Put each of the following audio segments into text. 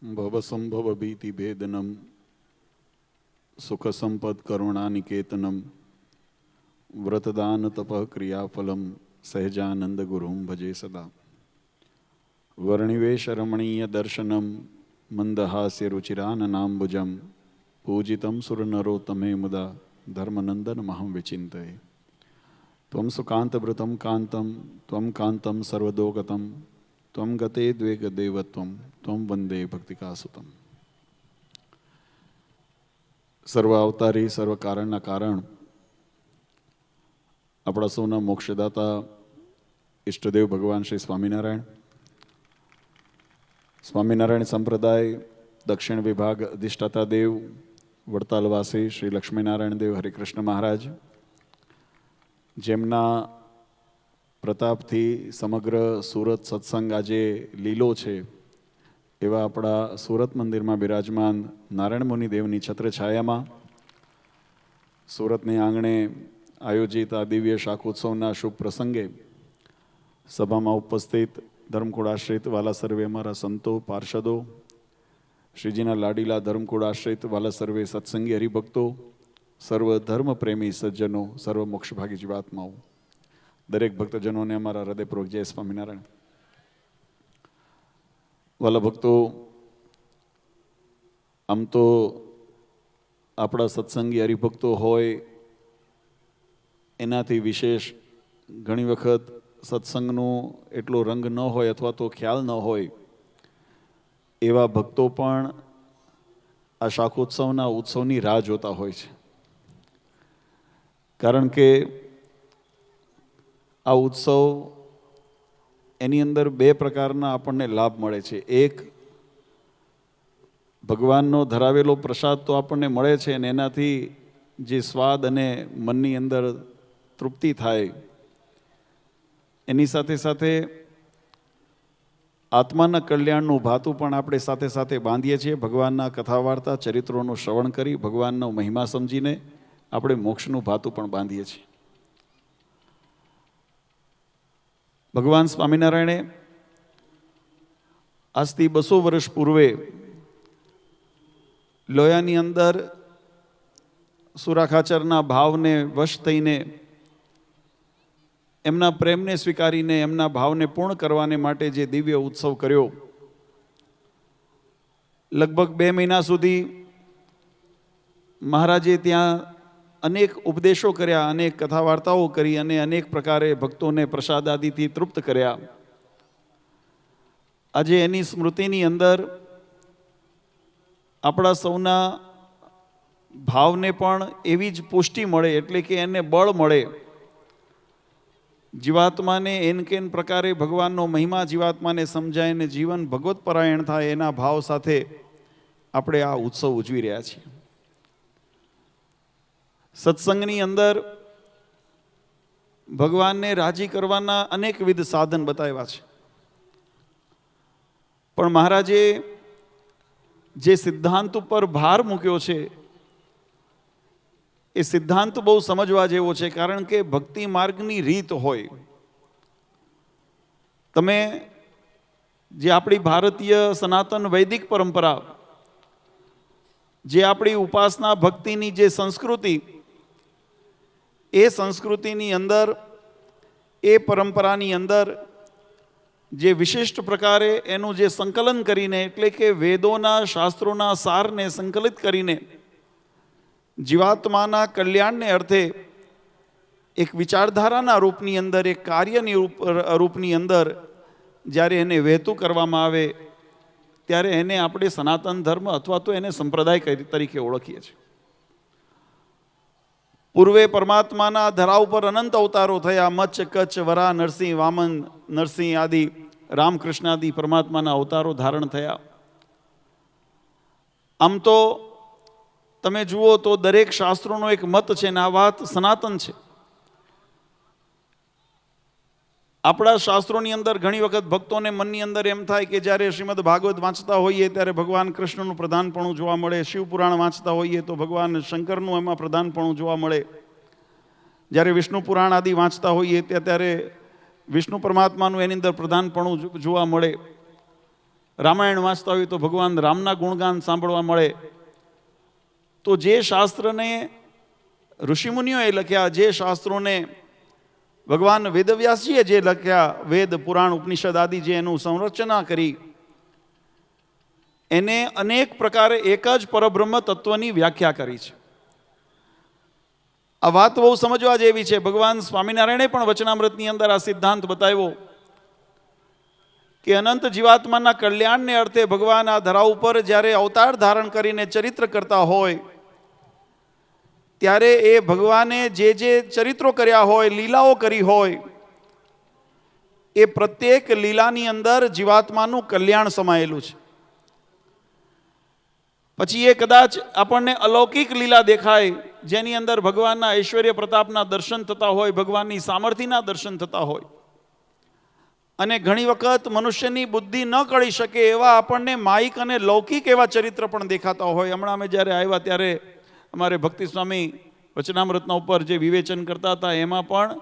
ભવસંભવ ભીતિભેદનમ સુખસંપદ કરુણાનિકેતનમ વ્રતદાન તપઃ ક્રિયાફલમ સહજાનંદ ગુરુમ ભજે સદા. વર્ણિવેશ રમણીય દર્શનમ મંદહાસ્ય રુચિરાનનાંબુજમ પૂજિતમ સુરનરોત્તમે મુદા ધર્મનંદન મહં વિચિંતયે. ત્વં સુકાંતભૃતં કાંતમ ત્વં કાંતમ સર્વદોગતમ ત્વં ગતે દ્વેગ દેવત્વમ ત્વં વંદે ભક્તિકાસુતમ. સર્વ અવતારી સર્વ કારણના કારણ આપણા સૌના મોક્ષદાતા ઈષ્ટદેવ ભગવાન શ્રી સ્વામિનારાયણ, સ્વામિનારાયણ સંપ્રદાય દક્ષિણ વિભાગ અધિષ્ઠાતા દેવ વડતાલવાસી શ્રી લક્ષ્મીનારાયણ દેવ હરિકૃષ્ણ મહારાજ, જેમના પ્રતાપથી સમગ્ર સુરત સત્સંગ આજે લીલો છે, એવા આપણા સુરત મંદિરમાં બિરાજમાન નારાયણ મુનિ દેવની છત્રછાયામાં સુરતની આંગણે આયોજિત આ દિવ્ય શાકોત્સવના શુભ પ્રસંગે સભામાં ઉપસ્થિત ધર્મકુળ આશ્રિત વાલા સર્વે અમારા સંતો પાર્ષદો, શ્રીજીના લાડીલા ધર્મકુળ આશ્રિત વાલા સર્વે સત્સંગી હરિભક્તો, સર્વ ધર્મ પ્રેમી સજ્જનો, સર્વ મોક્ષભાગી જીવાત્માઓ, દરેક ભક્તજનોને અમારા હૃદયપૂર્વક જય સ્વામિનારાયણ. વાલા ભક્તો, આમ તો આપણા સત્સંગી હરિભક્તો હોય એનાથી વિશેષ ઘણી વખત સત્સંગનો એટલો રંગ ન હોય અથવા તો ખ્યાલ ન હોય એવા ભક્તો પણ આ શાકોત્સવના ઉત્સવની રાહ જોતા હોય છે. કારણ કે આ ઉત્સવ એની અંદર બે પ્રકારના આપણને લાભ મળે છે. એક, ભગવાનનો ધરાવેલો પ્રસાદ તો આપણને મળે છે અને એનાથી જે સ્વાદ અને મનની અંદર તૃપ્તિ થાય, એની સાથે સાથે આત્માના કલ્યાણનું ભાતું પણ આપણે સાથે સાથે બાંધીએ છીએ. ભગવાનના કથા વાર્તા ચરિત્રોનું શ્રવણ કરી ભગવાનનો મહિમા સમજીને આપણે મોક્ષનું ભાતું પણ બાંધીએ છીએ. ભગવાન સ્વામિનારાયણે આજથી 200 વર્ષ પૂર્વે લોયાની અંદર સુરાખાચરના ભાવને વશ થઈને એમના પ્રેમને સ્વીકારીને એમના ભાવને પૂર્ણ કરવાને માટે જે દિવ્ય ઉત્સવ કર્યો, લગભગ 2 મહિના સુધી મહારાજે ત્યાં અનેક ઉપદેશો કર્યા, અનેક કથા વાર્તાઓ કરી અને અનેક પ્રકારે ભક્તોને પ્રસાદ આદિથી તૃપ્ત કર્યા. આજે એની સ્મૃતિની અંદર આપણા સૌના ભાવને પણ એવી જ પુષ્ટિ મળે, એટલે કે એને બળ મળે. જીવાત્માને એન કેન પ્રકારે ભગવાનનો મહિમા જીવાત્માને સમજાય ને જીવન ભગવત પરાયણ થાય, એના ભાવ સાથે આપણે આ ઉત્સવ ઉજવી રહ્યા છીએ. સત્સંગની અંદર ભગવાનને રાજી કરવાના અનેકવિધ સાધન બતાવ્યા છે, પણ મહારાજે જે સિદ્ધાંત ઉપર ભાર મૂક્યો છે એ સિદ્ધાંત બહુ સમજવા જેવો છે. કારણ કે ભક્તિ માર્ગની રીત હોય, તમે જે આપણી ભારતીય સનાતન વૈદિક પરંપરા, જે આપણી ઉપાસના ભક્તિની જે સંસ્કૃતિ, એ સંસ્કૃતિની અંદર, એ પરંપરાની અંદર જે વિશિષ્ટ પ્રકારે એનું જે સંકલન કરીને, એટલે કે વેદોના શાસ્ત્રોના સારને સંકલિત કરીને જીવાત્માના કલ્યાણને અર્થે એક વિચારધારાના રૂપની અંદર, એક કાર્યની રૂપની અંદર જ્યારે એને વહેતું કરવામાં આવે, ત્યારે એને આપણે સનાતન ધર્મ અથવા તો એને સંપ્રદાય તરીકે ઓળખીએ છીએ. પૂર્વે પરમાત્માના ધરા ઉપર અનંત અવતારો થયા. મચ્છ, કચ્છ, વરા, નરસિંહ, વામન, નરસિંહ આદિ, રામકૃષ્ણ આદિ પરમાત્માના અવતારો ધારણ થયા. આમ તો તમે જુઓ તો દરેક શાસ્ત્રોનો એક મત છે ને આ વાત સનાતન છે. આપણા શાસ્ત્રોની અંદર ઘણી વખત ભક્તોને મનની અંદર એમ થાય કે જ્યારે શ્રીમદ ભાગવત વાંચતા હોઈએ ત્યારે ભગવાન કૃષ્ણનું પ્રધાનપણું જોવા મળે, શિવપુરાણ વાંચતા હોઈએ તો ભગવાન શંકરનું એમાં પ્રધાનપણું જોવા મળે, જ્યારે વિષ્ણુ પુરાણ આદિ વાંચતા હોઈએ ત્યારે વિષ્ણુ પરમાત્માનું એની અંદર પ્રધાનપણું જોવા મળે. રામાયણ વાંચતા હોય તો ભગવાન રામના ગુણગાન સાંભળવા મળે. તો જે શાસ્ત્રને ઋષિમુનિઓએ લખ્યા, જે શાસ્ત્રોને ભગવાન વેદવ્યાસજીએ જે લખ્યા, વેદ પુરાણ ઉપનિષદ આદિ જે એનું સંરચના કરી, એને અનેક પ્રકારે એક જ પરબ્રહ્મ તત્વની વ્યાખ્યા કરી છે. આ વાત બહુ સમજવા જેવી છે. ભગવાન સ્વામિનારાયણે પણ વચનામૃતની અંદર આ સિદ્ધાંત બતાવ્યો કે અનંત જીવાત્માના કલ્યાણને અર્થે ભગવાન આ ધરા ઉપર જ્યારે અવતાર ધારણ કરીને ચરિત્ર કરતા હોય ત્યારે એ ભગવાને જે જે ચરિત્રો કર્યા હોય, લીલાઓ કરી હોય, એ પ્રત્યેક લીલાની અંદર જીવાત્માનું કલ્યાણ સમાયેલું છે. પછી એ કદાચ આપણને અલૌકિક લીલા દેખાય, જેની અંદર ભગવાનના ઐશ્વર્ય પ્રતાપના દર્શન થતા હોય, ભગવાનની સામર્થ્યના દર્શન થતા હોય, અને ઘણી વખત મનુષ્યની બુદ્ધિ ન કળી શકે એવા આપણને માયિક અને લૌકિક એવા ચરિત્ર પણ દેખાતા હોય. હમણાં અમે જ્યારે આવ્યા ત્યારે અમારે ભક્તિ સ્વામી વચનામૃતના ઉપર જે વિવેચન કરતા હતા એમાં પણ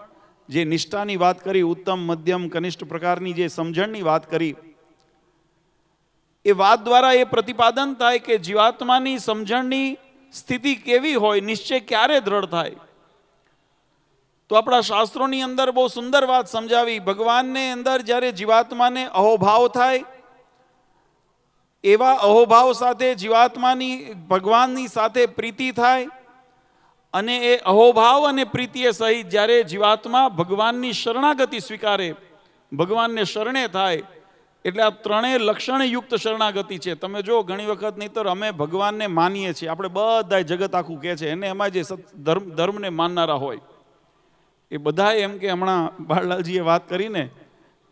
જે નિષ્ઠાની વાત કરી, ઉત્તમ મધ્યમ કનિષ્ઠ પ્રકારની જે સમજણની વાત કરી, એ વાત દ્વારા એ પ્રતિપાદન થાય કે જીવાત્માની સમજણની સ્થિતિ કેવી હોય, નિશ્ચય ક્યારે દ્રઢ થાય. તો આપણા શાસ્ત્રોની અંદર બહુ સુંદર વાત સમજાવી. ભગવાનને અંદર જ્યારે જીવાત્માને અહોભાવ થાય, એવા અહોભાવ સાથે જીવાત્માની ભગવાનની સાથે પ્રીતિ થાય, અને એ અહોભાવ અને પ્રીતિએ સહિત જ્યારે જીવાત્મા ભગવાનની શરણાગતિ સ્વીકારે, ભગવાનને શરણે થાય, એટલે આ ત્રણેય લક્ષણયુક્ત શરણાગતિ છે. તમે જો ઘણી વખત નહીંતર અમે ભગવાનને માનીએ છીએ, આપણે બધા જગત આખું કહે છે, એને એમાં જે ધર્મને માનનારા હોય એ બધા એમ કે, હમણાં બાળલાલજીએ વાત કરીને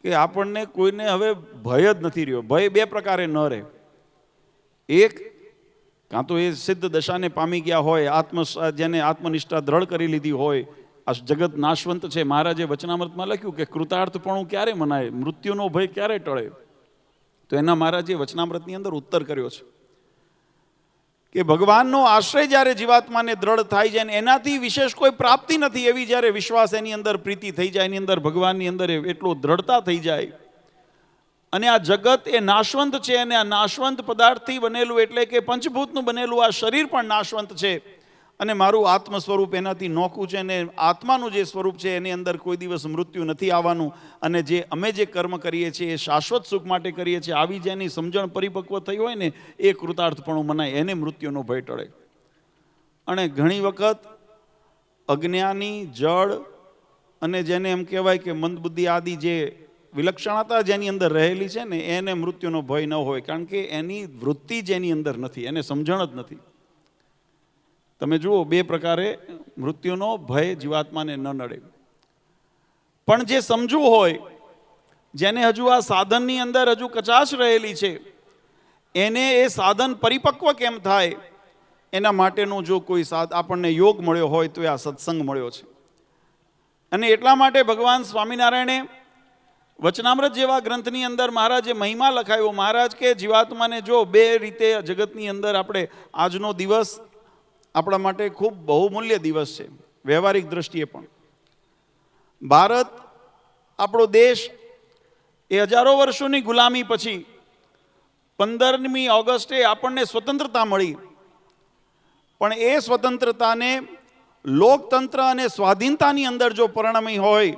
કે આપણને કોઈને હવે ભય જ નથી રહ્યો. ભય બે પ્રકારે ન રહે. એક, કાં તો એ સિદ્ધ દશાને પામી ગયા હોય, જેને આત્મનિષ્ઠા દ્રઢ કરી લીધી હોય, આ જગત નાશવંત છે. મહારાજે વચનામૃતમાં લખ્યું કે કૃતાર્થપણું ક્યારે મનાય, મૃત્યુનો ભય ક્યારે ટળે. તો એના મહારાજે વચનામૃતની અંદર ઉત્તર કર્યો છે કે ભગવાનનો આશ્રય જ્યારે જીવાત્માને દ્રઢ થાય જાય, એનાથી વિશેષ કોઈ પ્રાપ્તિ નથી એવી જ્યારે વિશ્વાસ એની અંદર પ્રીતિ થઈ જાય, એની અંદર ભગવાનની અંદર એટલો દ્રઢતા થઈ જાય, અને આ જગત એ નાશવંત છે, અને આ નાશવંત પદાર્થથી બનેલું એટલે કે પંચભૂતનું બનેલું આ શરીર પણ નાશવંત છે, અને મારું આત્મ સ્વરૂપ એનાથી નોખું છે, અને આત્માનું જે સ્વરૂપ છે એની અંદર કોઈ દિવસ મૃત્યુ નથી આવવાનું, અને જે અમે જે કર્મ કરીએ છીએ એ શાશ્વત સુખ માટે કરીએ છીએ. આવી જેની સમજણ પરિપક્વ થઈ હોય ને એ કૃતાર્થપણું મનાય, એને મૃત્યુનો ભય ટળે. અને ઘણી વખત અજ્ઞાની, જળ અને જેને એમ કહેવાય કે મંદબુદ્ધિ આદિ જે વિલક્ષણતા જેની અંદર રહેલી છે ને, એને મૃત્યુનો ભય ન હોય, કારણ કે એની વૃત્તિ જેની અંદર નથી, એને સમજણ જ નથી. તમે જુઓ, બે પ્રકારે મૃત્યુનો ભય જીવાત્માને ન નડે. પણ જે સમજવું હોય, જેને હજુ આ સાધનની અંદર હજુ કચાશ રહેલી છે, એને એ સાધન પરિપક્વ કેમ થાય, એના માટેનો જો કોઈ આપણને યોગ મળ્યો હોય તો એ આ સત્સંગ મળ્યો છે. અને એટલા માટે ભગવાન સ્વામિનારાયણે વચનામૃત જેવા ગ્રંથની અંદર મહારાજે મહિમા લખાયો. મહારાજ કે જીવાત્માને જો બે રીતે જગતની અંદર આપણે, આજનો દિવસ આપણા માટે ખૂબ બહુમૂલ્ય દિવસ છે વ્યવહારિક દ્રષ્ટિએ પણ. ભારત, આપણો દેશ, એ હજારો વર્ષોની ગુલામી પછી 15મી ઓગસ્ટે આપણને સ્વતંત્રતા મળી, પણ એ સ્વતંત્રતાને લોકતંત્ર અને સ્વાધીનતાની અંદર જો પરિણમી હોય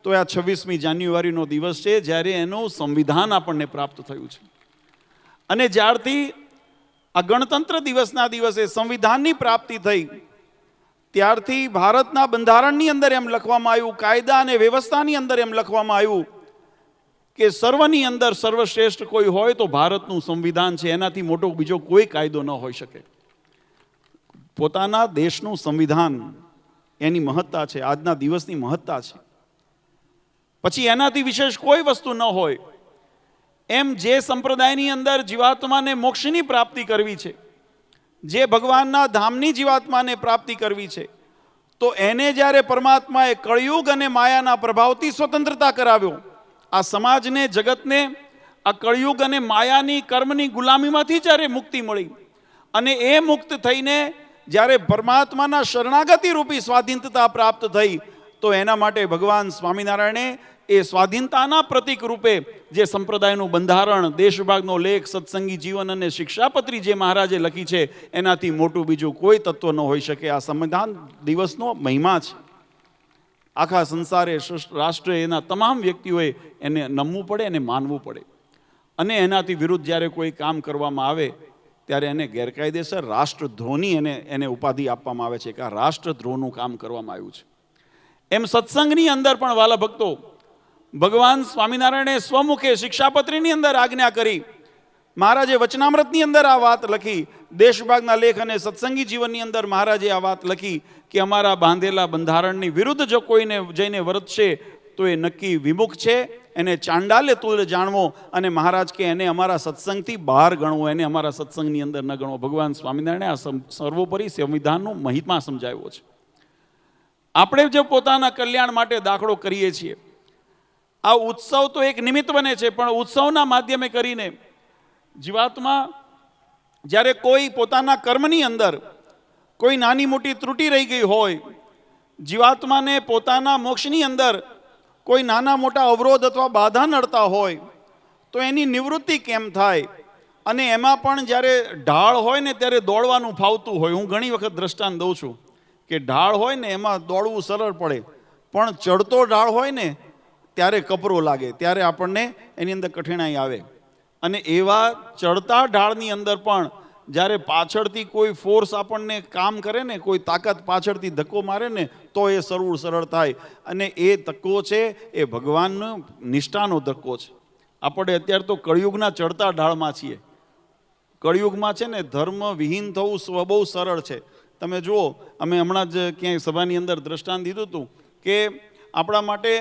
તો આ 26મી જાન્યુઆરીનો દિવસ છે, જ્યારે એનું સંવિધાન આપણને પ્રાપ્ત થયું છે. અને જ્યારથી આ ગણતંત્ર દિવસના દિવસે સંવિધાનની પ્રાપ્તિ થઈ, ત્યારથી ભારતના બંધારણની અંદર એમ લખવામાં આવ્યું, કાયદા અને વ્યવસ્થાની અંદર એમ લખવામાં આવ્યું કે સર્વની અંદર સર્વશ્રેષ્ઠ કોઈ હોય તો ભારતનું સંવિધાન છે, એનાથી મોટો બીજો કોઈ કાયદો ન હોઈ શકે. પોતાના દેશનું સંવિધાન એની મહત્તા છે, આજના દિવસની મહત્તા છે. પછી એનાથી વિશેષ કોઈ વસ્તુ ન હોય. એમ જે સંપ્રદાયની અંદર જીવાત્માને મોક્ષની પ્રાપ્તિ કરવી છે, જે ભગવાનના ધામની જીવાત્માને પ્રાપ્તિ કરવી છે, તો એને જ્યારે પરમાત્માએ કળયુગ અને માયાના પ્રભાવથી સ્વતંત્રતા કરાવ્યો, આ સમાજને, જગતને આ કળયુગ અને માયાની કર્મની ગુલામીમાંથી જ્યારે મુક્તિ મળી, અને એ મુક્ત થઈને જ્યારે પરમાત્માના શરણાગતિ રૂપી સ્વાધીનતા પ્રાપ્ત થઈ, તો એના માટે ભગવાન સ્વામિનારાયણે એ સ્વાધીનતાના પ્રતીક રૂપે જે સંપ્રદાયનું બંધારણ, દેશ વિભાગનો લેખ, સત્સંગી જીવન અને શિક્ષાપત્રી જે મહારાજે લખી છે, એનાથી મોટું બીજું કોઈ તત્વ ન હોઈ શકે. આ સંવિધાન દિવસનો મહિમા છે. આખા સંસારે, રાષ્ટ્રે, એના તમામ વ્યક્તિઓએ એને નમવું પડે અને માનવું પડે. અને એનાથી વિરુદ્ધ જ્યારે કોઈ કામ કરવામાં આવે ત્યારે એને ગેરકાયદેસર રાષ્ટ્રદ્રોહની એને ઉપાધિ આપવામાં આવે છે કે આ રાષ્ટ્રદ્રોહનું કામ કરવામાં આવ્યું છે. એમ સત્સંગની અંદર પણ વાલા ભક્તો, ભગવાન સ્વામિનારાયણે સ્વમુખે શિક્ષાપત્રીની અંદર આજ્ઞા કરી. મહારાજે વચનામૃતની અંદર આ વાત લખી. દેશ વિભાગના લેખ અને સત્સંગી જીવનની અંદર મહારાજે આ વાત લખી કે અમારા બાંધેલા બંધારણની વિરુદ્ધ જો કોઈને જઈને વર્તશે તો એ નક્કી વિમુખ છે, એને ચાંડાલે તુલ્ય જાણવો. અને મહારાજ કે એને અમારા સત્સંગથી બહાર ગણવો, એને અમારા સત્સંગની અંદર ન ગણવો. ભગવાન સ્વામિનારાયણે આ સર્વોપરી સંવિધાનનું મહિમા સમજાવ્યો છે. આપણે જે પોતાના કલ્યાણ માટે દાખલો કરીએ છીએ, આ ઉત્સવ તો એક નિમિત્ત બને છે, પણ ઉત્સવના માધ્યમે કરીને જીવાત્મા જ્યારે કોઈ પોતાના કર્મની અંદર કોઈ નાની મોટી ત્રુટિ રહી ગઈ હોય, જીવાત્માને પોતાના મોક્ષની અંદર કોઈ નાના મોટા અવરોધ અથવા બાધા નડતા હોય તો એની નિવૃત્તિ કેમ થાય. અને એમાં પણ જ્યારે ઢાળ હોય ને ત્યારે દોડવાનું ફાવતું હોય. હું ઘણી વખત દ્રષ્ટાંત દઉં છું કે ઢાળ હોય ને એમાં દોડવું સરળ પડે, પણ ચડતો ઢાળ હોય ને ત્યારે કપરો લાગે, ત્યારે આપણને એની અંદર કઠિનાઈ આવે. અને એવા ચડતા ઢાળની અંદર પણ જ્યારે પાછળથી કોઈ ફોર્સ આપણને કામ કરે ને, કોઈ તાકાત પાછળથી ધક્કો મારે ને, તો એ સરળ થાય. અને એ ધક્કો છે એ ભગવાનનો નિષ્ઠાનો ધક્કો છે. આપણે અત્યારે તો કળિયુગના ચડતા ઢાળમાં છીએ. કળિયુગમાં છે ને ધર્મ વિહીન થવું બહુ સરળ છે. તમે જુઓ, અમે હમણાં જ ક્યાંય સભાની અંદર દ્રષ્ટાંત દીધું હતું કે આપણા માટે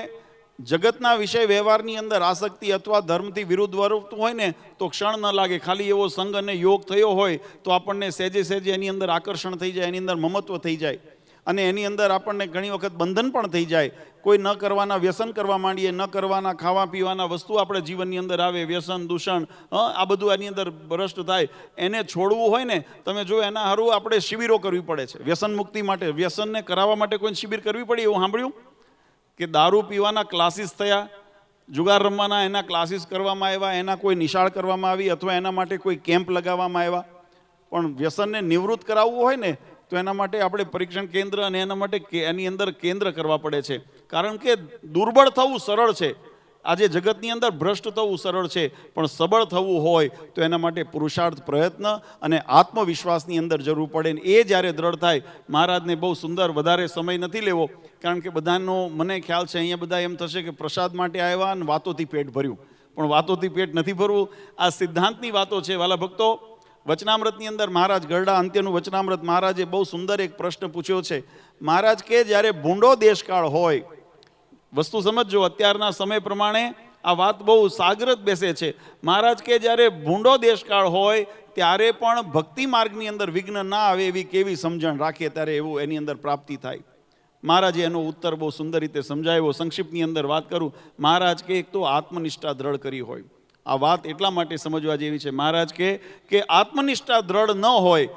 જગતના વિષય વ્યવહારની અંદર આસક્તિ અથવા ધર્મથી વિરુદ્ધ વર્તવું હોય ને તો ક્ષણ ન લાગે. ખાલી એવો સંગ અને યોગ થયો હોય તો આપણને સહેજે એની અંદર આકર્ષણ થઈ જાય, એની અંદર મમત્વ થઈ જાય, અને એની અંદર આપણને ઘણી વખત બંધન પણ થઈ જાય. કોઈ ન કરવાના વ્યસન કરવા માંડીએ, ન કરવાના ખાવા પીવાના વસ્તુ આપણે જીવનની અંદર આવે, વ્યસન, દૂષણ, આ બધું આની અંદર ભ્રષ્ટ થાય. એને છોડવું હોય ને, તમે જો એના હારું આપણે શિબિરો કરવી પડે છે. વ્યસન મુક્તિ માટે, વ્યસનને કરાવવા માટે કોઈ શિબિર કરવી પડે. એવું સાંભળ્યું કે દારૂ પીવાના ક્લાસીસ થયા, જુગાર રમવાના એના ક્લાસીસ કરવામાં આવ્યા, એના કોઈ નિશાળ કરવામાં આવી, અથવા એના માટે કોઈ કેમ્પ લગાવવામાં આવ્યા. પણ વ્યસનને નિવૃત્ત કરાવવું હોય ને તો એના માટે આપણે પરીક્ષણ કેન્દ્ર અને એના માટે એની અંદર કેન્દ્ર કરવા પડે છે. કારણ કે દુર્બળ થવું સરળ છે, આજે જગતની અંદર ભ્રષ્ટ થવું સરળ છે, પણ સબળ થવું હોય તો એના માટે પુરુષાર્થ, પ્રયત્ન અને આત્મવિશ્વાસની અંદર જરૂર પડે. એ જ્યારે દ્રઢ થાય, મહારાજને બહુ સુંદર, વધારે સમય નથી લેવો, કારણ કે બધાનો મને ખ્યાલ છે અહીંયા બધા એમ થશે કે પ્રસાદ માટે આવ્યા અને વાતોથી પેટ ભર્યું. પણ વાતોથી પેટ નથી ભરવું. આ સિદ્ધાંતની વાતો છે વાલા ભક્તો. વચનામૃતની અંદર મહારાજ, ગરડા અંત્યનું વચનામૃત, મહારાજે બહુ સુંદર એક પ્રશ્ન પૂછ્યો છે. મહારાજ કે જ્યારે ભૂંડો દેશકાળ હોય, વસ્તુ સમજો, અત્યારના સમય પ્રમાણે આ વાત બહુ સાગ્રત બેસે છે. મહારાજ કે જ્યારે ભૂંડો દેશકાળ હોય ત્યારે પણ ભક્તિ માર્ગની અંદર વિઘ્ન ના આવે એવી કેવી સમજણ રાખીએ ત્યારે એવું એની અંદર પ્રાપ્તિ થાય. મહારાજે એનો ઉત્તર બહુ સુંદર રીતે સમજાવ્યો. સંક્ષિપ્તની અંદર વાત કરું. મહારાજ કે એક તો આત્મનિષ્ઠા દ્રઢ કરી હોય. આ વાત એટલા માટે સમજવા જેવી છે. મહારાજ કે આત્મનિષ્ઠા દ્રઢ ન હોય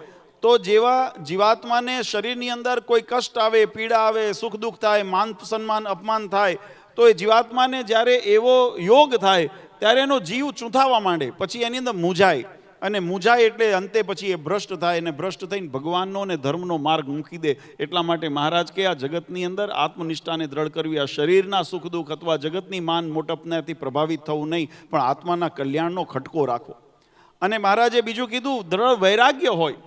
તો જેવા જીવાત્માને શરીરની અંદર કોઈ કષ્ટ આવે, પીડા આવે, સુખ દુઃખ થાય, માન સન્માન અપમાન થાય, તો એ જીવાત્માને જ્યારે એવો યોગ થાય ત્યારે એનો જીવ ચૂંથાવા માંડે, પછી એની અંદર મૂંઝાય, અને મૂંઝાય એટલે અંતે પછી એ ભ્રષ્ટ થાય, અને ભ્રષ્ટ થઈને ભગવાનનો અને ધર્મનો માર્ગ મૂકી દે. એટલા માટે મહારાજ કે આ જગતની અંદર આત્મનિષ્ઠાને દ્રઢ કરવી, આ શરીરના સુખ દુઃખ અથવા જગતની માન મોટપનાથી પ્રભાવિત થવું નહીં, પણ આત્માના કલ્યાણનો ખટકો રાખો. અને મહારાજે બીજું કીધું, દ્રઢ વૈરાગ્ય હોય.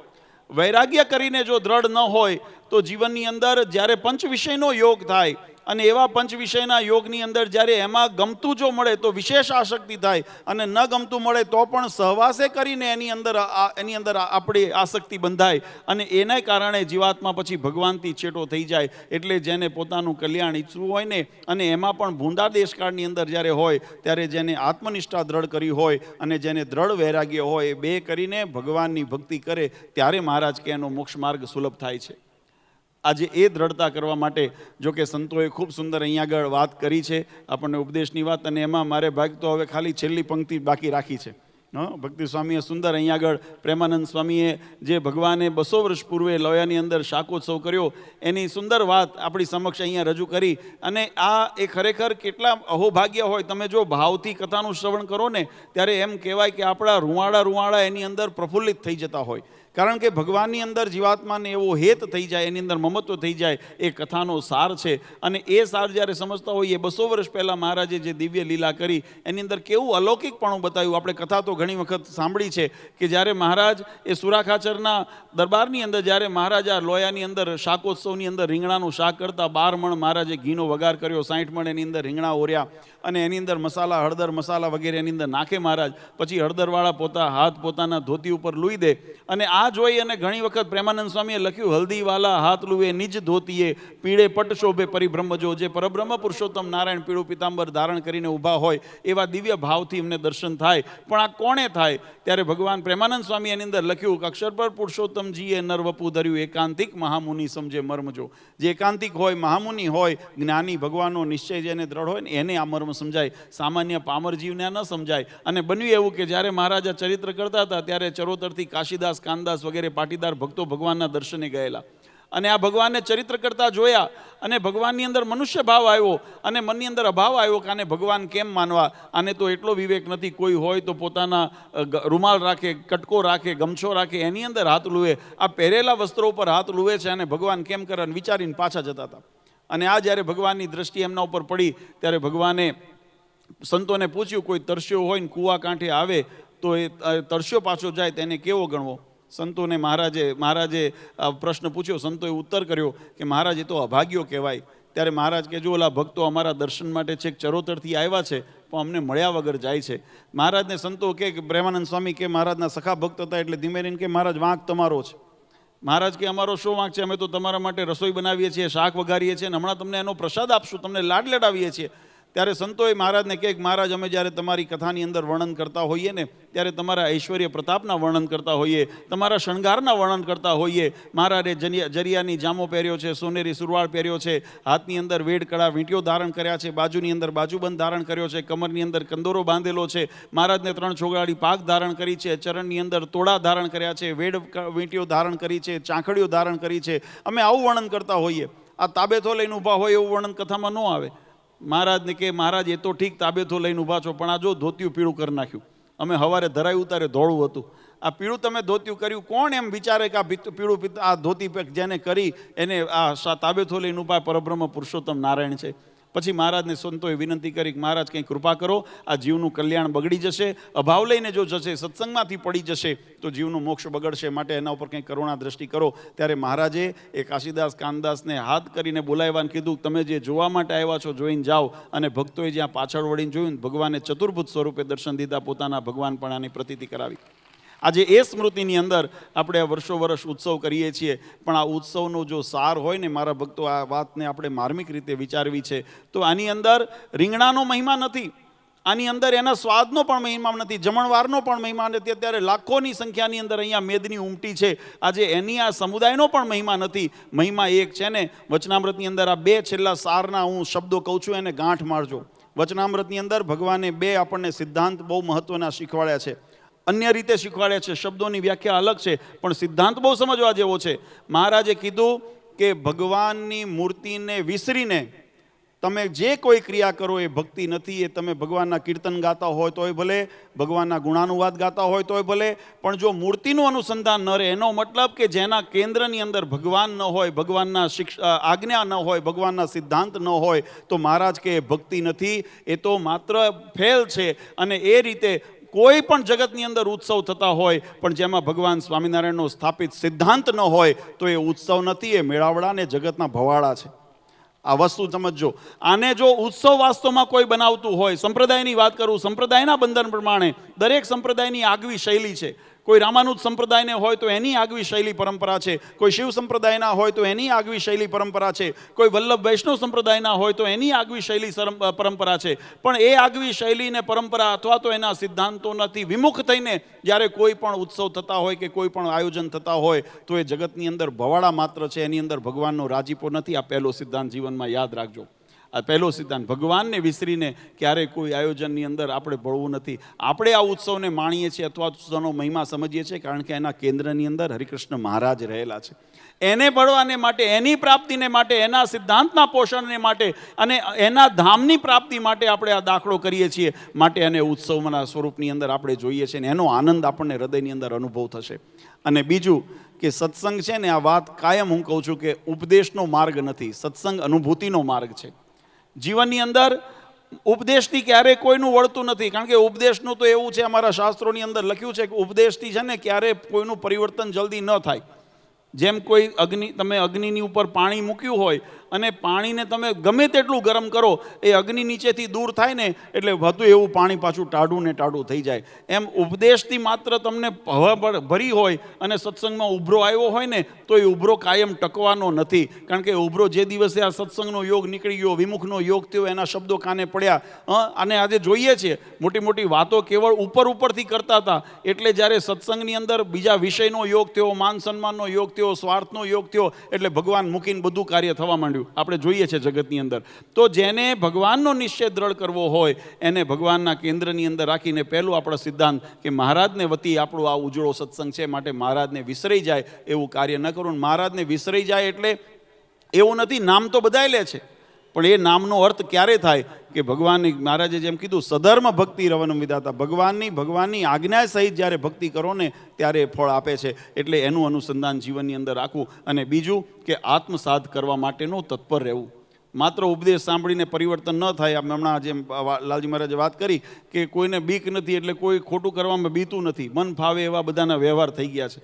વૈરાગ્ય કરીને જો દ્રઢ ન હોય તો જીવનની અંદર જ્યારે પંચ વિષયનો યોગ થાય, અને એવા પંચ વિષયના યોગની અંદર જ્યારે એમાં ગમતું જો મળે તો વિશેષ આસક્તિ થાય, અને ન ગમતું મળે તો પણ સહવાસે કરીને એની અંદર આપણી આસક્તિ બંધાય, અને એના કારણે જીવાત્મા પછી ભગવાનથી છેટો થઈ જાય. એટલે જેને પોતાનું કલ્યાણ ઈચ્છવું હોય ને, અને એમાં પણ ભૂંડા દેશકાળની અંદર જ્યારે હોય ત્યારે જેને આત્મનિષ્ઠા દ્રઢ કરી હોય અને જેને દ્રઢ વૈરાગ્ય હોય, એ બે કરીને ભગવાનની ભક્તિ કરે ત્યારે મહારાજ કે એનો મોક્ષ માર્ગ સુલભ થાય છે. આજે એ દ્રઢતા કરવા માટે જો કે સંતોએ ખૂબ સુંદર અહીંયા આગળ વાત કરી છે, આપણને ઉપદેશની વાત. અને એમાં મારે ભાગ તો હવે ખાલી છેલ્લી પંક્તિ બાકી રાખી છે ભક્તિ સ્વામીએ સુંદર અહીંયા આગળ પ્રેમાનંદ સ્વામીએ જે ભગવાને 200 વર્ષ પૂર્વે લોયાની અંદર શાકોત્સવ કર્યો એની સુંદર વાત આપણી સમક્ષ અહીંયા રજૂ કરી. અને આ એ ખરેખર કેટલા અહોભાગ્ય હોય. તમે જો ભાવથી કથાનું શ્રવણ કરો ને ત્યારે એમ કહેવાય કે આપણા રૂવાડા એની અંદર પ્રફુલ્લિત થઈ જતા હોય. કારણ કે ભગવાનની અંદર જીવાત્માને એવો હેત થઈ જાય, એની અંદર મમત્વ થઈ જાય, એ કથાનો સાર છે. અને એ સાર જ્યારે સમજતા હોઈએ, 200 વર્ષ પહેલાં મહારાજે જે દિવ્ય લીલા કરી એની અંદર કેવું અલૌકિકપણું બતાવ્યું. આપણે કથા તો ઘણી વખત સાંભળી છે કે જ્યારે મહારાજ એ સુરાખાચરના દરબારની અંદર જ્યારે મહારાજ આ લોયાની અંદર શાકોત્સવની અંદર રીંગણાનું શાક કરતા 12 મણ મહારાજે ઘીનો વઘાર કર્યો, 60 મણ એની અંદર રીંગણા ઓર્યા અને એની અંદર મસાલા, હળદર મસાલા વગેરે એની અંદર નાખે મહારાજ. પછી હળદરવાળા હાથ પોતાના ધોતી ઉપર લૂઈ દે. અને આ જોઈ અને ઘણી વખત પ્રેમાનંદ સ્વામીએ લખ્યું, હલ્દીવાલા હાથ લુએ નિજ ધોતીએ, પીળે પટ શોભે પરિબ્રહ્મજો. જે પરબ્રહ્મ પુરુષોત્તમ નારાયણ પીળું પિતાંબર ધારણ કરીને ઊભા હોય એવા દિવ્ય ભાવથી એમને દર્શન થાય. પણ આ કોણે થાય? ત્યારે ભગવાન પ્રેમાનંદ સ્વામી એની અંદર લખ્યું કે અક્ષર પર પુરુષોત્તમજીએ નર વપુ ધર્યું, એકાંતિક મહામુનિ સમજે મર્મજો. જે એકાંતિક હોય, મહામુનિ હોય, જ્ઞાની, ભગવાનનો નિશ્ચય જેને દ્રઢ હોય ને એને આ મર્મ સમજાય, સામાન્ય પામર જીવને ન સમજાય. અને બન્યું એવું કે જ્યારે મહારાજા ચરિત્ર કરતા હતા ત્યારે ચરોતરથી કાશીદાસ, કાનદાસ વગેરે પાટીદાર ભક્તો ભગવાનના દર્શને ગયેલા. અને આ ભગવાનને ચરિત્ર કરતા જોયા અને ભગવાનની અંદર મનુષ્ય ભાવ આવ્યો અને મનની અંદર અભાવ આવ્યો કે આને ભગવાન કેમ માનવા? આને તો એટલો વિવેક નથી. કોઈ હોય તો પોતાના રૂમાલ રાખે, કટકો રાખે, ગમછો રાખે, એની અંદર હાથ લૂએ. આ પહેરેલા વસ્ત્રો ઉપર હાથ લૂએ છે અને ભગવાન કેમ કરે? વિચારીને પાછા જતા હતા. અને આ જ્યારે ભગવાનની દ્રષ્ટિ એમના ઉપર પડી ત્યારે ભગવાને સંતોને પૂછ્યું, કોઈ તરસ્યો હોય ને કૂવા કાંઠે આવે તો એ તરસ્યો પાછો જાય તેને કેવો ગણવો? સંતોને મહારાજે પ્રશ્ન પૂછ્યો. સંતોએ ઉત્તર કર્યો કે મહારાજ એ તો અભાગ્યો કહેવાય. ત્યારે મહારાજ કે જો ઓલા ભક્તો અમારા દર્શન માટે છેક ચરોતરથી આવ્યા છે પણ અમને મળ્યા વગર જાય છે. મહારાજને સંતો કે પ્રેમાનંદ સ્વામી કે મહારાજના સખા ભક્ત હતા એટલે ધીમે રહીને કે મહારાજ વાંક તમારો છે. મહારાજ કે અમારો શું વાંક છે? અમે તો તમારા માટે રસોઈ બનાવીએ છીએ, શાક વઘારીએ છીએ અને હમણાં તમને એનો પ્રસાદ આપશું, તમને લાડ લડાવીએ છીએ. ત્યારે સંતોએ મહારાજને કહે કે મહારાજ અમે જ્યારે તમારી કથાની અંદર વર્ણન કરતા હોઈએ ને ત્યારે તમારા ઐશ્વર્ય પ્રતાપના વર્ણન કરતા હોઈએ, તમારા શણગારના વર્ણન કરતા હોઈએ. મહારાજે જરિયાની જામો પહેર્યો છે, સોનેરી સુરવાળ પહેર્યો છે, હાથની અંદર વેડકડા વીંટીઓ ધારણ કર્યા છે, બાજુની અંદર બાજુબંધ ધારણ કર્યો છે, કમરની અંદર કંદોરો બાંધેલો છે, મહારાજને 3 છોગરાડી પાક ધારણ કરી છે, ચરણની અંદર તોડા ધારણ કર્યા છે, વેડ વીંટીઓ ધારણ કરી છે, ચાંખડીઓ ધારણ કરી છે. અમે આવું વર્ણન કરતા હોઈએ. આ તાબેથો લઈને ઊભા હોય એવું વર્ણન કથામાં ન આવે. મહારાજને કે મહારાજ એ તો ઠીક તાબેથો લઈને ઊભા છો પણ આ જો ધોતિયું પીળું કરી નાખ્યું. અમે સવારે ધરાયું ઉતારે ધોળું હતું, આ પીળું તમે ધોતિયું કર્યું. કોણ એમ વિચારે કે આ પીળું આ ધોતી જેને કરી એને આ તાબેથો લઈને ઊભા પરબ્રહ્મ પુરુષોત્તમ નારાયણ છે. પછી મહારાજને સંતોએ વિનંતી કરી કે મહારાજ કંઈ કૃપા કરો, આ જીવનું કલ્યાણ બગડી જશે, અભાવ લઈને જો જશે, સત્સંગમાંથી પડી જશે તો જીવનું મોક્ષ બગડશે, માટે એના ઉપર કંઈક કરુણા દ્રષ્ટિ કરો. ત્યારે મહારાજે એ કાશીદાસ, કાનદાસને હાથ કરીને બોલાવ્યાને કીધું તમે જે જોવા માટે આવ્યા છો જોઈને જાઓ. અને ભક્તોએ જ્યાં પાછળ વળીને જોયું ભગવાને ચતુર્ભુજ સ્વરૂપે દર્શન દીધા, પોતાના ભગવાનપણાની પ્રતીતિ કરાવી. આજે એ સ્મૃતિની અંદર આપણે વર્ષો ઉત્સવ કરીએ છીએ. પણ આ ઉત્સવનો જો સાર હોય ને મારા ભક્તો, આ વાતને આપણે માર્મિક રીતે વિચારવી છે તો આની અંદર રીંગણાનો મહિમા નથી, આની અંદર એના સ્વાદનો પણ મહિમા નથી, જમણવારનો પણ મહિમા નથી. અત્યારે લાખોની સંખ્યાની અંદર અહીંયા મેદની ઉમટી છે, આજે એની આ સમુદાયનો પણ મહિમા નથી. મહિમા એક છે ને, વચનામૃતની અંદર આ 2 છેલ્લા સારના હું શબ્દો કહું છું, એને ગાંઠ મારજો. વચનામૃતની અંદર ભગવાને 2 આપણને સિદ્ધાંત બહુ મહત્વના શીખવાડ્યા છે. અન્ય રીતે શીખવાડ્યા છે, શબ્દોની વ્યાખ્યા અલગ છે પણ સિદ્ધાંત બહુ સમજવા જેવો છે. મહારાજે કીધું કે ભગવાનની મૂર્તિને વિસરીને તમે જે કોઈ ક્રિયા કરો એ ભક્તિ નથી. એ તમે ભગવાનના કીર્તન ગાતા હોય તોય ભલે, ભગવાનના ગુણાનુવાદ ગાતા હોય તોય ભલે, પણ જો મૂર્તિનું અનુસંધાન ન રહે, એનો મતલબ કે જેના કેન્દ્રની અંદર ભગવાન ન હોય, ભગવાનના આજ્ઞા ન હોય, ભગવાનના સિદ્ધાંત ન હોય તો મહારાજ કે એ ભક્તિ નથી, એ તો માત્ર ફેલ છે. અને એ રીતે કોઈ પણ જગતની અંદર ઉત્સવ થતા હોય પણ જેમાં ભગવાન સ્વામિનારાયણનો સ્થાપિત સિદ્ધાંત ન હોય તો એ ઉત્સવ નથી, એ મેળાવડા ને જગતના ભવાડા છે. આ વસ્તુ સમજજો. આને જો ઉત્સવ વાસ્તવમાં કોઈ બનાવતું હોય, સંપ્રદાયની વાત કરું, સંપ્રદાયના બંધન પ્રમાણે દરેક સંપ્રદાયની આગવી શૈલી છે. કોઈ રામાનુજ સંપ્રદાયને હોય તો એની આગવી શૈલી પરંપરા છે, કોઈ શિવ સંપ્રદાયના હોય તો એની આગવી શૈલી પરંપરા છે, કોઈ વલ્લભ વૈષ્ણવ સંપ્રદાયના હોય તો એની આગવી શૈલી પરંપરા છે. પણ એ આગવી શૈલીને પરંપરા અથવા તો એના સિદ્ધાંતોથી વિમુખ થઈને જ્યારે કોઈ પણ ઉત્સવ થતા હોય કે કોઈ પણ આયોજન થતા હોય તો એ જગતની અંદર ભવાડા માત્ર છે, એની અંદર ભગવાનનો રાજીપો નથી. આ પહેલો સિદ્ધાંત જીવનમાં યાદ રાખજો. આ પહેલો સિદ્ધાંત. ભગવાનને વિસરીને ક્યારેય કોઈ આયોજનની અંદર આપણે ભળવું નથી. આપણે આ ઉત્સવને માણીએ છીએ અથવા ઉત્સવનો મહિમા સમજીએ છીએ કારણ કે એના કેન્દ્રની અંદર હરિકૃષ્ણ મહારાજ રહેલા છે. એને ભળવાને માટે, એની પ્રાપ્તિને માટે, એના સિદ્ધાંતના પોષણને માટે અને એના ધામની પ્રાપ્તિ માટે આપણે આ દાખલો કરીએ છીએ. માટે એને ઉત્સવના સ્વરૂપની અંદર આપણે જોઈએ છીએ ને એનો આનંદ આપણને હૃદયની અંદર અનુભવ થશે. અને બીજું કે સત્સંગ છે ને, આ વાત કાયમ હું કહું છું કે ઉપદેશનો માર્ગ નથી, સત્સંગ અનુભૂતિનો માર્ગ છે. જીવનની અંદર ઉપદેશથી ક્યારેય કોઈનું વળતું નથી, કારણ કે ઉપદેશનું તો એવું છે, અમારા શાસ્ત્રોની અંદર લખ્યું છે કે ઉપદેશથી છે ને ક્યારેય કોઈનું પરિવર્તન જલ્દી ન થાય. જેમ કોઈ તમે અગ્નિની ઉપર પાણી મૂક્યું હોય અને પાણીને તમે ગમે તેટલું ગરમ કરો, એ અગ્નિ નીચેથી દૂર થાય ને એટલે વધુ એવું પાણી પાછું ટાઢું ને ટાઢું થઈ જાય. એમ ઉપદેશથી માત્ર તમને હવા ભરી હોય અને સત્સંગમાં ઉભરો આવ્યો હોય ને તો એ ઉભરો કાયમ ટકવાનો નથી. કારણ કે ઉભરો જે દિવસે આ સત્સંગનો યોગ નીકળી ગયો, વિમુખનો યોગ થયો, એના શબ્દો કાને પડ્યા અને આજે જોઈએ છીએ મોટી મોટી વાતો કેવળ ઉપરથી કરતા હતા. એટલે જ્યારે સત્સંગની અંદર બીજા વિષયનો યોગ થયો, માન સન્માનનો યોગ થયો, સ્વાર્થનો યોગ થયો, એટલે ભગવાન મૂકીને બધું કાર્ય થવા માંડ્યું. આપણે જોઈએ છે જગતની અંદર. તો જેને ભગવાનનો નિશ્ચય દ્રઢ કરવો હોય એને ભગવાનના કેન્દ્રની અંદર રાખીને પહેલું આપણો સિદ્ધાંત કે મહારાજને વતી આપણો આ ઉજળો સત્સંગ છે, માટે મહારાજને વિસરાઈ જાય એવું કાર્ય ન કરવું. મહારાજને વિસરાઈ જાય એટલે એવું નથી, નામ તો બધાય લે છે, પણ એ નામનો અર્થ ક્યારે થાય કે ભગવાનની, મહારાજે જેમ કીધું સધર્મ ભક્તિ રવનમ વિધાતા, ભગવાનની આજ્ઞા સહિત જ્યારે ભક્તિ કરો ને ત્યારે ફળ આપે છે. એટલે એનું અનુસંધાન જીવનની અંદર રાખવું. અને બીજું કે આત્મસાધ કરવા માટેનું તત્પર રહેવું. માત્ર ઉપદેશ સાંભળીને પરિવર્તન ન થાય. હમણાં જેમ લાલજી મહારાજે વાત કરી કે કોઈને બીક નથી એટલે કોઈ ખોટું કરવામાં બીતું નથી. મન ફાવે એવા બધાના વ્યવહાર થઈ ગયા છે.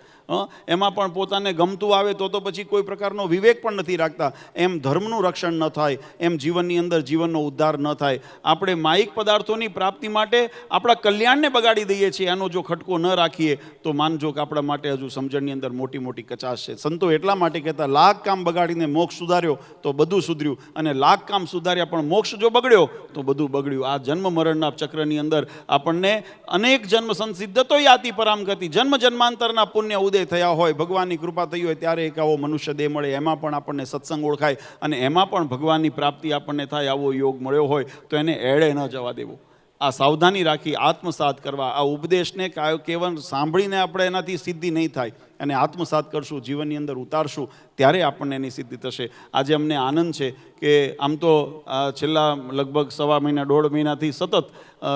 એમાં પણ પોતાને ગમતું આવે તો પછી કોઈ પ્રકારનો વિવેક પણ નથી રાખતા. એમ ધર્મનું રક્ષણ ન થાય, એમ જીવનની અંદર જીવનનો ઉદ્ધાર ન થાય. આપણે માયિક પદાર્થોની પ્રાપ્તિ માટે આપણા કલ્યાણને બગાડી દઈએ છીએ. આનો જો ખટકો ન રાખીએ તો માનજો કે આપણા માટે હજુ સમજણની અંદર મોટી મોટી કચાશ છે. સંતો એટલા માટે કહેતા, લાખ કામ બગાડીને મોક્ષ સુધાર્યો તો બધું સુધર્યું, અને લાખ કામ સુધાર્યા પણ મોક્ષ જો બગડ્યો તો બધું બગડ્યું. આ જન્મ મરણના ચક્રની અંદર આપણને અનેક જન્મ સંસિદ્ધતો યાતિ પરામગતિ, જન્મ જન્માંતરના પુણ્ય ઉદય થયા હોય, ભગવાનની કૃપા થઈ હોય ત્યારે એક આવો મનુષ્ય દેહ મળે, એમાં પણ આપણને સત્સંગ ઓળખાય અને એમાં પણ ભગવાનની પ્રાપ્તિ આપણને થાય, આવો યોગ મળ્યો હોય તો એને એળે ન જવા દેવો. આ સાવધાની રાખી આત્મસાત કરવા. આ ઉપદેશને કેવળ સાંભળીને આપણે એનાથી સિદ્ધિ નહીં થાય, અને આત્મસાત કરશું, જીવનની અંદર ઉતારશું, ત્યારે આપણને એની સિદ્ધિ થશે. આજે અમને આનંદ છે કે આમ તો છેલ્લા લગભગ સવા મહિના 1.5 મહિનાથી સતત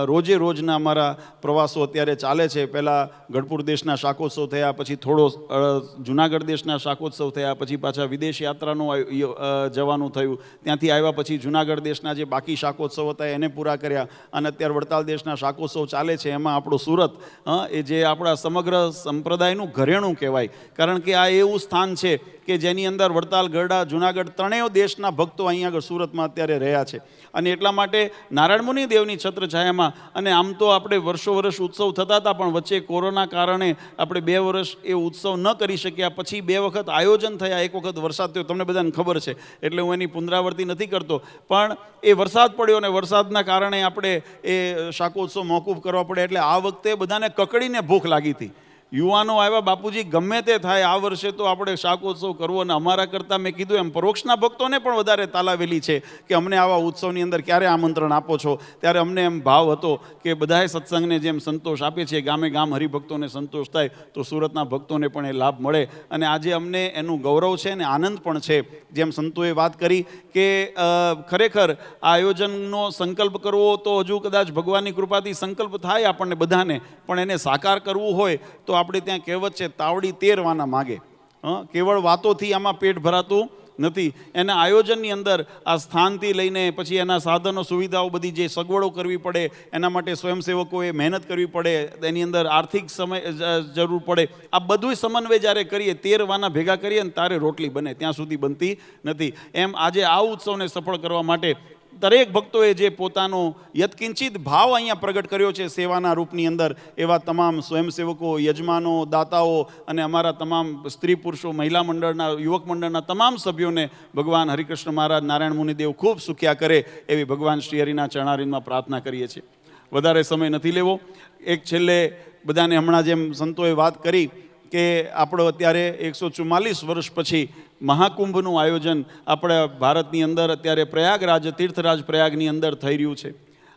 રોજે રોજના અમારા પ્રવાસો અત્યારે ચાલે છે. પહેલાં ગઢપુર દેશના શાકોત્સવ થયા, પછી થોડો જુનાગઢ દેશના શાકોત્સવ થયા, પછી પાછા વિદેશ યાત્રાનું જવાનું થયું. ત્યાંથી આવ્યા પછી જુનાગઢ દેશના જે બાકી શાકોત્સવ હતા એને પૂરા કર્યા, અને અત્યારે વડતાલ દેશના શાકોત્સવ ચાલે છે. એમાં આપણું સુરત એ જે આપણા સમગ્ર સંપ્રદાયનું ઘરેણું કહેવાય, કારણ કે આ એવું સ્થાન છે કે જેની અંદર વડતાલ, ગરડા, જુનાગઢ ત્રણેય દેશના ભક્તો અહીંયા આગળ સુરતમાં અત્યારે રહ્યા છે. અને એટલા માટે નારાયણ મુનિ દેવની છત્રછાયામાં, અને આમ તો આપણે વર્ષો વર્ષ ઉત્સવ થતા હતા, પણ વચ્ચે કોરોના કારણે આપણે 2 વર્ષ એ ઉત્સવ ન કરી શક્યા. પછી 2 વખત આયોજન થયા, એક વખત વરસાદ થયો, તમને બધાને ખબર છે એટલે હું એની પુનરાવર્તિ નથી કરતો. પણ એ વરસાદ પડ્યો અને વરસાદના કારણે આપણે એ શાકોત્સવ મોકૂફ કરવા પડે. એટલે આ વખતે બધાને કકડીને ભૂખ લાગી હતી. યુવાનો આવ્યા, બાપુજી ગમે તે થાય આ વર્ષે તો આપણે શાકોત્સવ કરવો. અને અમારા કરતાં મેં કીધું એમ પરોક્ષના ભક્તોને પણ વધારે તાલાવેલી છે કે અમને આવા ઉત્સવની અંદર ક્યારે આમંત્રણ આપો છો. ત્યારે અમને એમ ભાવ હતો કે બધાએ સત્સંગને જેમ સંતોષ આપે છે, ગામે ગામ હરિભક્તોને સંતોષ થાય તો સુરતના ભક્તોને પણ એ લાભ મળે. અને આજે અમને એનું ગૌરવ છે અને આનંદ પણ છે. જેમ સંતોએ વાત કરી કે ખરેખર આ આયોજનનો સંકલ્પ કરવો તો હજુ કદાચ ભગવાનની કૃપાથી સંકલ્પ થાય આપણને બધાને, પણ એને સાકાર કરવું હોય તો આપણે ત્યાં કહેવત છે, તાવડી 13 વાના માગે. કેવળ વાતોથી આમાં પેટ ભરાતું નથી. એના આયોજનની અંદર આ સ્થાનથી લઈને પછી એના સાધનો સુવિધાઓ બધી જે સગવડો કરવી પડે, એના માટે સ્વયંસેવકોએ મહેનત કરવી પડે, એની અંદર આર્થિક સમય જરૂર પડે. આ બધું સમન્વય જ્યારે કરીએ, 13 વાના ભેગા કરીએ ને તારે રોટલી બને, ત્યાં સુધી બનતી નથી. એમ આજે આ ઉત્સવને સફળ કરવા માટે દરેક ભક્તોએ જે પોતાનો યત્કિંચિત ભાવ અહીંયા પ્રગટ કર્યો છે સેવાના રૂપની અંદર, એવા તમામ સ્વયંસેવકો, યજમાનો, દાતાઓ અને અમારા તમામ સ્ત્રી પુરુષો, મહિલા મંડળના, યુવક મંડળના તમામ સભ્યોને ભગવાન હરિકૃષ્ણ મહારાજ, નારાયણ મુનિદેવ ખૂબ સુખ્યા કરે એવી ભગવાન શ્રી હરિના ચરણારવિંદમાં પ્રાર્થના કરીએ છીએ. વધારે સમય નથી લેવો. એક છેલ્લે બધાને હમણાં જેમ સંતોએ વાત કરી કે આપણો અત્યારે 144 વર્ષ પછી મહાકુંભનું આયોજન આપણે ભારતની અંદર અત્યારે પ્રયાગરાજ તીર્થરાજ પ્રયાગની અંદર થઈ રહ્યું છે.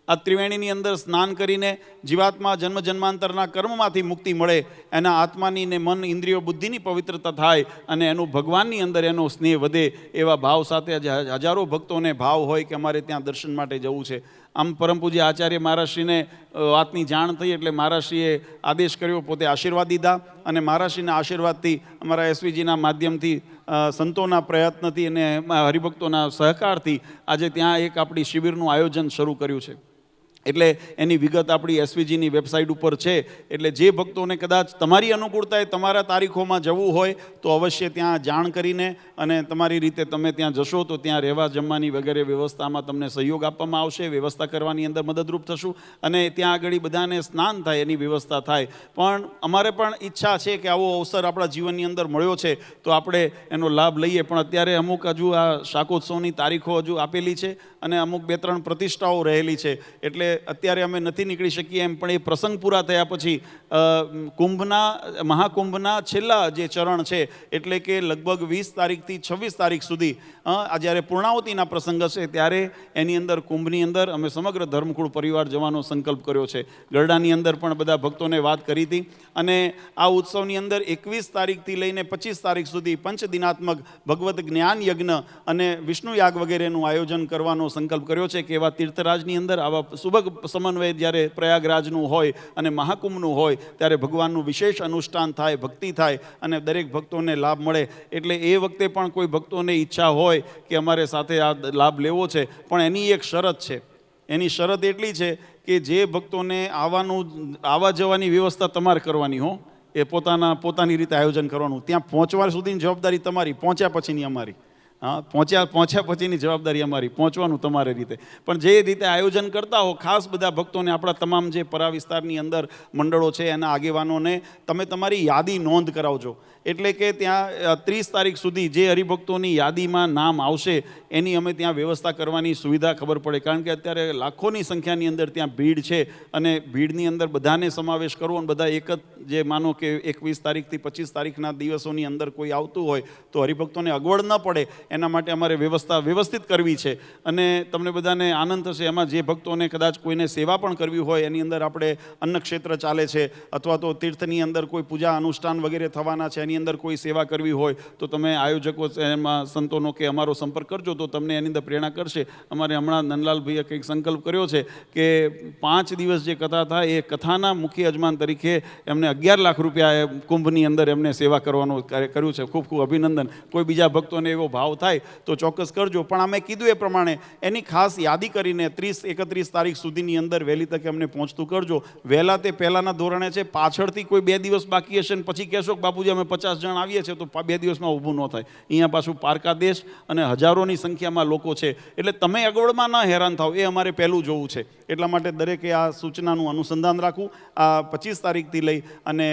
આ ત્રિવેણીની અંદર સ્નાન કરીને જીવાત્મા જન્મ જન્માંતરના કર્મમાંથી મુક્તિ મળે, એના આત્માની ને મન ઇન્દ્રિયો બુદ્ધિની પવિત્રતા થાય અને એનું ભગવાનની અંદર એનો સ્નેહ વધે, એવા ભાવ સાથે હજારો ભક્તોને ભાવ હોય કે અમારે ત્યાં દર્શન માટે જવું છે. આમ પરમ પૂજ્ય આચાર્ય મહારાજશ્રીને વાતની જાણ થઈ એટલે મહારાજશ્રીએ આદેશ કર્યો, પોતે આશીર્વાદ દીધા અને મહારાજશ્રીના આશીર્વાદથી અમારા એસવીજીના માધ્યમથી સંતોના પ્રયત્નથી અને હરિભક્તોના સહકારથી આજે ત્યાં એક આપણી શિબિરનું આયોજન શરૂ કર્યું છે. એટલે એની વિગત આપણી એસવીજીની વેબસાઇટ ઉપર છે. એટલે જે ભક્તોને કદાચ તમારી અનુકૂળતાએ તમારા તારીખોમાં જવું હોય તો અવશ્ય ત્યાં જાણ કરીને અને તમારી રીતે તમે ત્યાં જશો તો ત્યાં રહેવા જમવાની વગેરે વ્યવસ્થામાં તમને સહયોગ આપવામાં આવશે. વ્યવસ્થા કરવાની અંદર મદદરૂપ થશું અને ત્યાં આગળ બધાને સ્નાન થાય એની વ્યવસ્થા થાય. પણ અમારે પણ ઈચ્છા છે કે આવો અવસર આપણા જીવનની અંદર મળ્યો છે તો આપણે એનો લાભ લઈએ. પણ અત્યારે અમુક હજુ આ શાકોત્સવની તારીખો હજુ આપેલી છે અને અમુક 2-3 પ્રતિષ્ઠાઓ રહેલી છે એટલે અત્યારે અમે નથી નીકળી શકીએ એમ. પણ એ પ્રસંગ પૂરા થયા પછી મહાકુંભના છેલ્લા જે ચરણ છે એટલે કે લગભગ 20 તારીખથી 26 તારીખ સુધી જ્યારે પૂર્ણાવતીના પ્રસંગ હશે ત્યારે એની અંદર કુંભની અંદર અમે સમગ્ર ધર્મકુળ પરિવાર જવાનો સંકલ્પ કર્યો છે. ગરડાની અંદર પણ બધા ભક્તોને વાત કરી હતી અને આ ઉત્સવની અંદર 21 તારીખથી લઈને 25 તારીખ સુધી પંચદિનાત્મક ભગવત જ્ઞાન યજ્ઞ અને વિષ્ણુ યાગ વગેરેનું આયોજન કરવાનો સંકલ્પ કર્યો છે કે એવા તીર્થરાજની અંદર આવા સુભગ સમન્વય જ્યારે પ્રયાગરાજનું હોય અને મહાકુંભનું હોય ત્યારે ભગવાનનું વિશેષ અનુષ્ઠાન થાય, ભક્તિ થાય અને દરેક ભક્તોને લાભ મળે. એટલે એ વખતે પણ કોઈ ભક્તોને ઈચ્છા હોય કે અમારે સાથે આ લાભ લેવો છે પણ એની એક શરત છે. એની શરત એટલી છે કે જે ભક્તોને આવવા જવાની વ્યવસ્થા તમારે કરવાની હો, એ પોતાની રીતે આયોજન કરવાનું. ત્યાં પહોંચવા સુધીની જવાબદારી તમારી, પહોંચ્યા પછીની અમારી. પહોંચ્યા પછીની જવાબદારી અમારી, પહોંચવાનું તમારી રીતે. પણ જે રીતે આયોજન કરતા હો ખાસ બધા ભક્તોને આપણા તમામ જે પરા વિસ્તારની અંદર મંડળો છે એના આગેવાનોને તમે તમારી યાદી નોંધ કરાવજો. એટલે કે ત્યાં 30 તારીખ સુધી જે હરિભક્તોની યાદીમાં નામ આવશે એની અમે ત્યાં વ્યવસ્થા કરવાની સુવિધા ખબર પડે. કારણ કે અત્યારે લાખોની સંખ્યાની અંદર ત્યાં ભીડ છે અને ભીડની અંદર બધાને સમાવેશ કરવો અને બધા એક જ જે માનો કે 21 તારીખથી 25 તારીખના દિવસોની અંદર કોઈ આવતું હોય તો હરિભક્તોને અગવડ ન પડે એના માટે અમારે વ્યવસ્થા વ્યવસ્થિત કરવી છે. અને તમને બધાને આનંદ થશે. એમાં જે ભક્તોને કદાચ કોઈને સેવા પણ કરવી હોય એની અંદર આપણે અન્નક્ષેત્ર ચાલે છે અથવા તો તીર્થની અંદર કોઈ પૂજા અનુષ્ઠાન વગેરે થવાના છે એની અંદર કોઈ સેવા કરવી હોય તો તમે આયોજકો એમાં સંતોનો કે અમારો સંપર્ક કરજો તો તમને એની અંદર પ્રેરણા કરશે. અમારે હમણાં નંદલાલભાઈએ કંઈક સંકલ્પ કર્યો છે કે 5 દિવસ જે કથા થાય એ કથાના મુખ્ય યજમાન તરીકે એમને 11 લાખ રૂપિયા કુંભની અંદર એમને સેવા કરવાનું કર્યું છે. ખૂબ ખૂબ અભિનંદન. કોઈ બીજા ભક્તોને એવો ભાવ થાય તો ચોક્કસ કરજો. પણ અમે કીધું એ પ્રમાણે એની ખાસ યાદી કરીને 30-31 તારીખ સુધીની અંદર વહેલી તકે અમને પહોંચતું કરજો. વહેલા તે પહેલાંના ધોરણે છે, પાછળથી કોઈ 2 દિવસ બાકી હશે ને પછી કહેશો કે બાપુજી અમે 50 જણ આવીએ છીએ તો 2 દિવસમાં ઊભું ન થાય. અહીંયા પાછું પારકા દેશ અને હજારોની સંખ્યામાં લોકો છે એટલે તમે અગવડમાં ન હેરાન થાવ એ અમારે પહેલું જોવું છે. એટલા માટે દરેકે આ સૂચનાનું અનુસંધાન રાખવું. આ 25 તારીખથી લઈ અને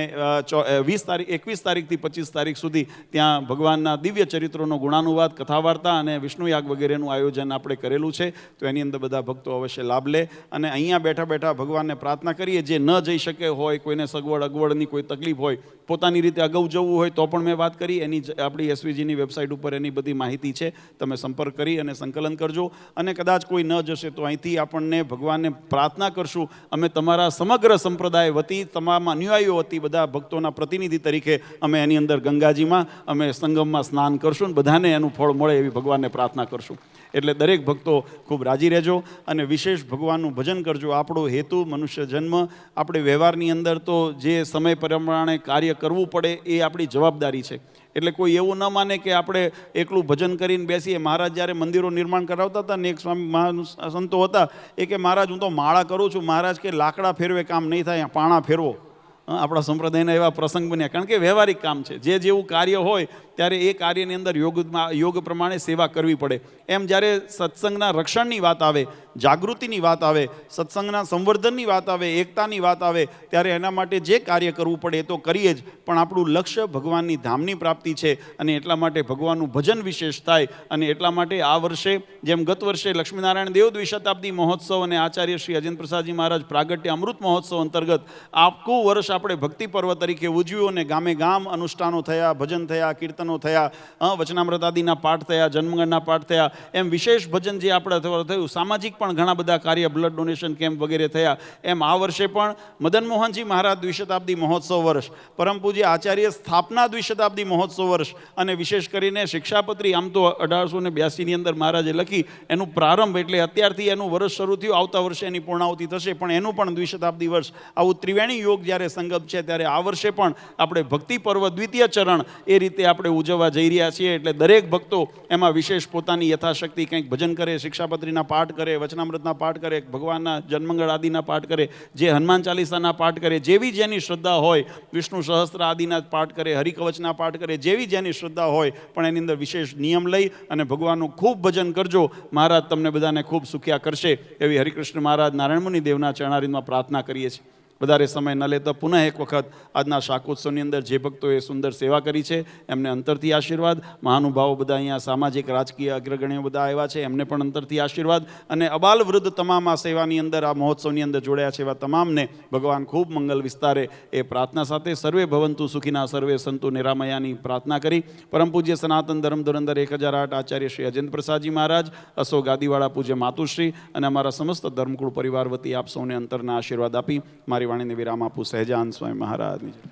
21 તારીખથી 25 તારીખ સુધી ત્યાં ભગવાનના દિવ્ય ચરિત્રોનો ગુણાનુવાદ, કથા વાર્તા અને વિષ્ણુ યાગ વગેરેનું આયોજન આપણે કરેલું છે. તો એની અંદર બધા ભક્તો અવશ્ય લાભ લે અને અહીંયા બેઠા બેઠા ભગવાનને પ્રાર્થના કરીએ. જે ન જઈ શકે હોય, કોઈને અગવડની કોઈ તકલીફ હોય, પોતાની રીતે અગાઉ જવું હોય તો પણ મેં વાત કરી એની આપણી એસવીજીની વેબસાઇટ ઉપર એની બધી માહિતી છે. તમે સંપર્ક કરી અને સંકલન કરજો. અને કદાચ કોઈ ન જશે તો અહીંથી આપણને ભગવાનને પ્રાર્થના કરશું. અમે તમારા સમગ્ર સંપ્રદાય વતી, તમામ અનુયાયીઓ વતી, બધા ભક્તોના પ્રતિનિધિ તરીકે અમે એની અંદર ગંગાજીમાં અમે સંગમમાં સ્નાન કરશું અને બધાને એનું ફળ મળે એવી ભગવાનને પ્રાર્થના કરશું. એટલે દરેક ભક્તો ખૂબ રાજી રહેજો અને વિશેષ ભગવાનનું ભજન કરજો. આપણો હેતુ મનુષ્ય જન્મ, આપણે વ્યવહારની અંદર તો જે સમય પ્રમાણે કાર્ય કરવું પડે એ આપણી જવાબદારી છે. એટલે કોઈ એવું ન માને કે આપણે એકલું ભજન કરીને બેસીએ. મહારાજ જ્યારે મંદિરો નિર્માણ કરાવતા હતા ને એક સ્વામી સંતો હતા એ કે મહારાજ હું તો માળા કરું છું. મહારાજ કે લાકડા ફેરવે કામ નહીં થાય, પાણા ફેરવો. આપણા સંપ્રદાયના એવા પ્રસંગ બન્યા. કારણ કે વ્યવહારિક કામ છે. જે જેવું કાર્ય હોય ત્યારે એ કાર્યની અંદર યોગ પ્રમાણે સેવા કરવી પડે. એમ જ્યારે સત્સંગના રક્ષણની વાત આવે, જાગૃતિની વાત આવે, સત્સંગના સંવર્ધનની વાત આવે, એકતાની વાત આવે, ત્યારે એના માટે જે કાર્ય કરવું પડે એ તો કરીએ જ, પણ આપણું લક્ષ્ય ભગવાનની ધામની પ્રાપ્તિ છે અને એટલા માટે ભગવાનનું ભજન વિશેષ થાય. અને એટલા માટે આ વર્ષે જેમ ગત વર્ષે લક્ષ્મીનારાયણ દેવ દ્વિશતાબ્દી મહોત્સવ અને આચાર્ય શ્રી અજેન્દ્ર પ્રસાદજી મહારાજ પ્રાગટ્ય અમૃત મહોત્સવ અંતર્ગત આખું વર્ષ આપણે ભક્તિ પર્વ તરીકે ઉજવ્યું અને ગામે ગામ અનુષ્ઠાનો થયા, ભજન થયા, કીર્તનો થયા, વચનામૃત આદિના પાઠ થયા, જન્મગણના પાઠ થયા. એમ વિશેષ ભજન જે આપણે થયું, સામાજિક પણ ઘણા બધા કાર્ય, બ્લડ ડોનેશન કેમ્પ વગેરે થયા. એમ આ વર્ષે પણ મદન મોહનજી મહારાજ દ્વિશતાબ્દી મહોત્સવ વર્ષ, પરમ પૂજ્ય આચાર્ય સ્થાપના દ્વિશતાબ્દી મહોત્સવ વર્ષ અને વિશેષ કરીને શિક્ષાપત્રી આમ તો 1882ની અંદર મહારાજે લખી, એનું પ્રારંભ એટલે અત્યારથી એનું વર્ષ શરૂ થયું, આવતા વર્ષે એની પૂર્ણાવતિ થશે, પણ એનું પણ દ્વિશતાબ્દી વર્ષ. આવું ત્રિવેણી યોગ જ્યારે સંગમ છે ત્યારે આ વર્ષે પણ આપણે ભક્તિ પર્વ દ્વિતીય ચરણ એ રીતે આપણે ઉજવવા જઈ રહ્યા છીએ. એટલે દરેક ભક્તો એમાં વિશેષ પોતાની યથાશક્તિ કંઈક ભજન કરે, શિક્ષાપત્રીના પાઠ કરે, વચનામૃતના પાઠ કરે, ભગવાનના જન્મંગળ આદિના પાઠ કરે, જે હનુમાન ચાલીસાના પાઠ કરે, જેવી જેની શ્રદ્ધા હોય, વિષ્ણુ સહસ્ત્ર આદિના પાઠ કરે, હરિકવચના પાઠ કરે, જેવી જેની શ્રદ્ધા હોય, પણ એની અંદર વિશેષ નિયમ લઈ અને ભગવાનનું ખૂબ ભજન કરજો. મહારાજ તમને બધાને ખૂબ સુખ્યા કરશે એવી હરિકૃષ્ણ મહારાજ નારાયણમુનિ દેવના ચરણારીમાં પ્રાર્થના કરીએ છીએ. વધારે સમય ન લેતા પુનઃ એક વખત આજના શાકોત્સવની અંદર જે ભક્તોએ સુંદર સેવા કરી છે એમને અંતરથી આશીર્વાદ. મહાનુભાવો બધા અહીંયા સામાજિક રાજકીય અગ્રગણ્યો બધા આવ્યા છે, એમને પણ અંતરથી આશીર્વાદ. અને અબાલ વૃદ્ધ તમામ આ સેવાની અંદર, આ મહોત્સવની અંદર જોડાયા છે એવા તમામને ભગવાન ખૂબ મંગલ વિસ્તારે એ પ્રાર્થના સાથે સર્વે ભવંતુ સુખીના સર્વે સંતુ નિરામયાની પ્રાર્થના કરી પરમ પૂજ્ય સનાતન ધર્મ ધુરંધર 1008 આચાર્ય શ્રી અજેન્દ્ર પ્રસાદજી મહારાજ, અશો ગાદીવાળા પૂજ્ય માતુશ્રી અને અમારા સમસ્ત ધર્મકુળ પરિવાર વતી આપ સૌને અંતરના આશીર્વાદ આપી મારી વાણીને વિરામ આપું. સહેજાન સ્વામી મહારાજની જય.